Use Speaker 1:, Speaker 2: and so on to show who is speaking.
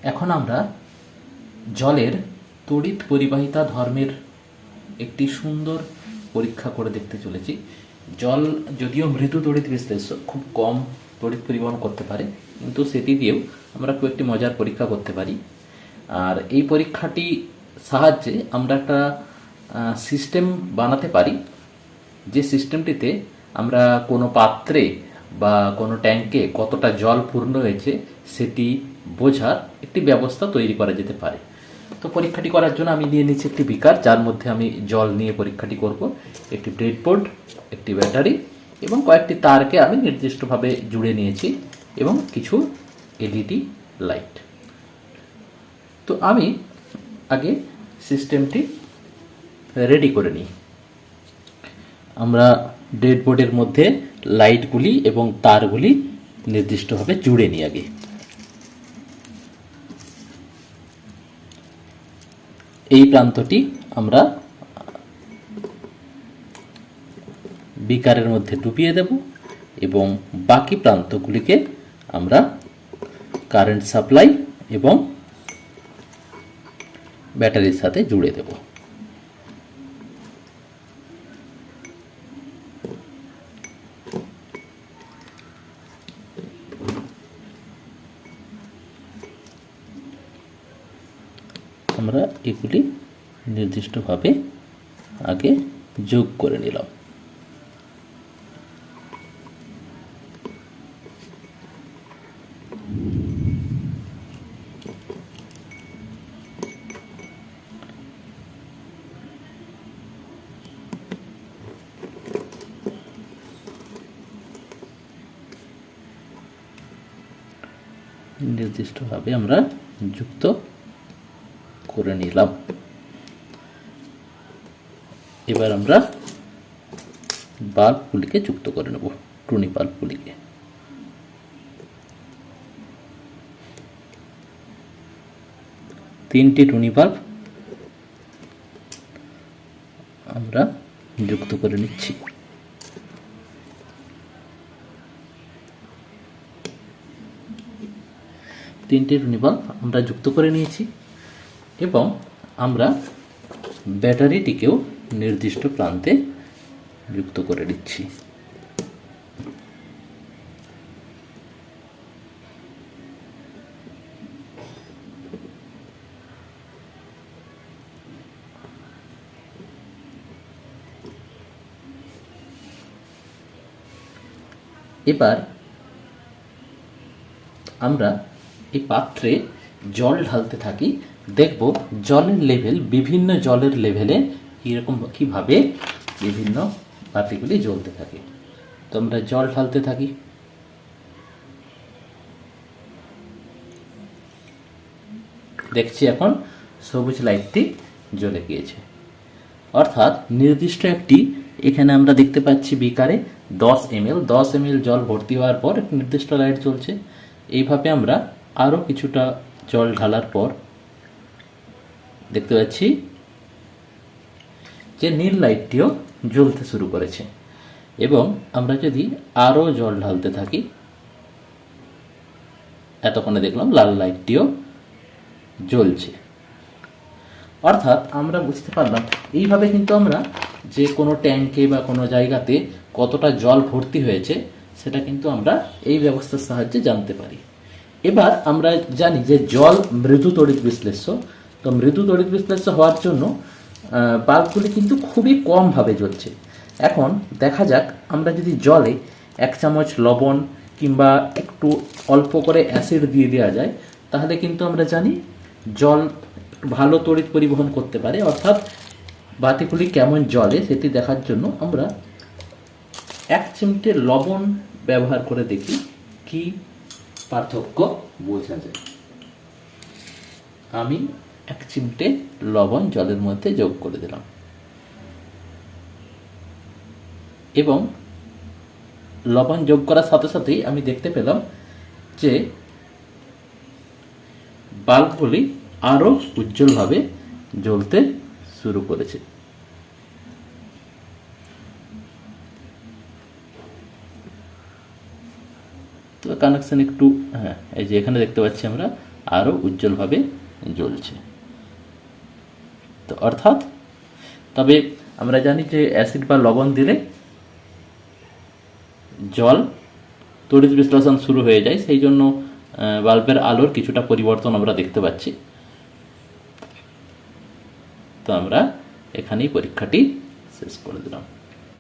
Speaker 1: এখন আমরা জলের তড়িৎ পরিবাহিতা ধর্মের একটি সুন্দর পরীক্ষা করে দেখতে চলেছি। জল যদিও মৃদু তড়িৎ বিশ্লেষ্য, খুব কম তড়িৎ পরিবহন করতে পারে, কিন্তু সেটি দিয়েও আমরা খুব একটি মজার পরীক্ষা করতে পারি। আর এই পরীক্ষাটি সাহায্যে আমরা একটা সিস্টেম বানাতে পারি, যে সিস্টেমটিতে আমরা কোনো পাত্রে বা কোনো ট্যাঙ্কে কতটা জল পূর্ণ হয়েছে সেটি বোঝার একটি ব্যবস্থা তৈরি করা যেতে পারে। তো পরীক্ষাটি করার জন্য আমি নিয়ে নিচ্ছি একটি বিকার, যার মধ্যে আমি জল নিয়ে পরীক্ষাটি করব, একটি ব্রেডবোর্ড, একটি ব্যাটারি এবং কয়েকটি তারকে আমি নির্দিষ্টভাবে জুড়ে নিয়েছি এবং কিছু এলইডি লাইট। তো আমি আগে সিস্টেমটি রেডি করে নিই। আমরা ব্রেডবোর্ডের মধ্যে লাইটগুলি এবং তারগুলি নির্দিষ্টভাবে জুড়ে নিই আগে। এই প্রান্তটি আমরা বিকারের মধ্যে ডুবিয়ে দেব এবং বাকি প্রান্তগুলিকে আমরা কারেন্ট সাপ্লাই এবং ব্যাটারির সাথে জুড়ে দেব। আমরা এগুলি নির্দিষ্টভাবে আগে যোগ করে নিলাম। নির্দিষ্টভাবে আমরা যুক্ত করে নিলাম। এবার আমরা বাল্বগুলিকে যুক্ত করে নেব, টুনি বাল্বগুলিকে। তিনটি টুনি বাল্ব আমরা যুক্ত করে নিচ্ছি। তিনটি টুনি বাল্ব আমরা যুক্ত করে নিয়েছি এবং আমরা ব্যাটারিটিকেও নির্দিষ্ট প্রান্তে যুক্ত করে দিচ্ছি। এবার আমরা এই পাত্রে জল ঢালতে থাকি, দেখব জলের লেভেল, বিভিন্ন জলের লেভেলে কীভাবে বিভিন্ন বাতিগুলি জ্বলতে থাকে। তো আমরা জল ঢালতে থাকি। দেখছি এখন সবুজ লাইটটি জ্বলে গিয়েছে, অর্থাৎ নির্দিষ্ট একটি, এখানে আমরা দেখতে পাচ্ছি বিকারে 10 ml জল ভর্তি হওয়ার পর এক নির্দিষ্ট লাইট জ্বলছে। এইভাবে আমরা আরও কিছুটা জল ঢালার পর দেখতে পাচ্ছি যে নীল লাইটটিও জ্বলতে শুরু করেছে এবং আমরা যদি আরও জল ঢালতে থাকি, এতক্ষণে দেখলাম লাল লাইটটিও জ্বলছে। অর্থাৎ আমরা বুঝতে পারলাম এইভাবে কিন্তু আমরা যে কোনো ট্যাঙ্কে বা কোনো জায়গাতে কতটা জল ভর্তি হয়েছে সেটা কিন্তু আমরা এই ব্যবস্থার সাহায্যে জানতে পারি। এবার আমরা জানি যে জল মৃদু তড়িৎ বিশ্লেষ্য। তো মৃদু তড়িৎ বিশ্লেষ্য হওয়ার জন্য বাল্বগুলি কিন্তু খুবই কমভাবে জ্বলছে। এখন দেখা যাক, আমরা যদি জলে 1 চামচ লবণ কিংবা একটু অল্প করে অ্যাসিড দিয়ে দেওয়া যায়, তাহলে কিন্তু আমরা জানি জল ভালো তড়িৎ পরিবহন করতে পারে। অর্থাৎ বাতিগুলি কেমন জ্বলে সেটি দেখার জন্য আমরা 1 চিমটে লবণ ব্যবহার করে দেখি কি পার্থক্য বোঝা যায়। আমি 1 চিমটে লবণ জলের মধ্যে যোগ করে দিলাম এবং লবণ যোগ করার সাথে সাথেই আমি দেখতে পেলাম যে বাল্বগুলি আরও উজ্জ্বলভাবে জ্বলতে শুরু করেছে। তো কানেকশন একটু, এই যে এখানে দেখতে পাচ্ছি আমরা আরও উজ্জ্বলভাবে জ্বলছে। তো অর্থাৎ তবে আমরা জানি যে অ্যাসিড বা লবণ দিলে জল তড়িৎ বিশ্লেষণ শুরু হয়ে যায়, সেই জন্য বাল্বের আলোর কিছুটা পরিবর্তন আমরা দেখতে পাচ্ছি। তো আমরা এখানেই পরীক্ষাটি শেষ করে দিলাম।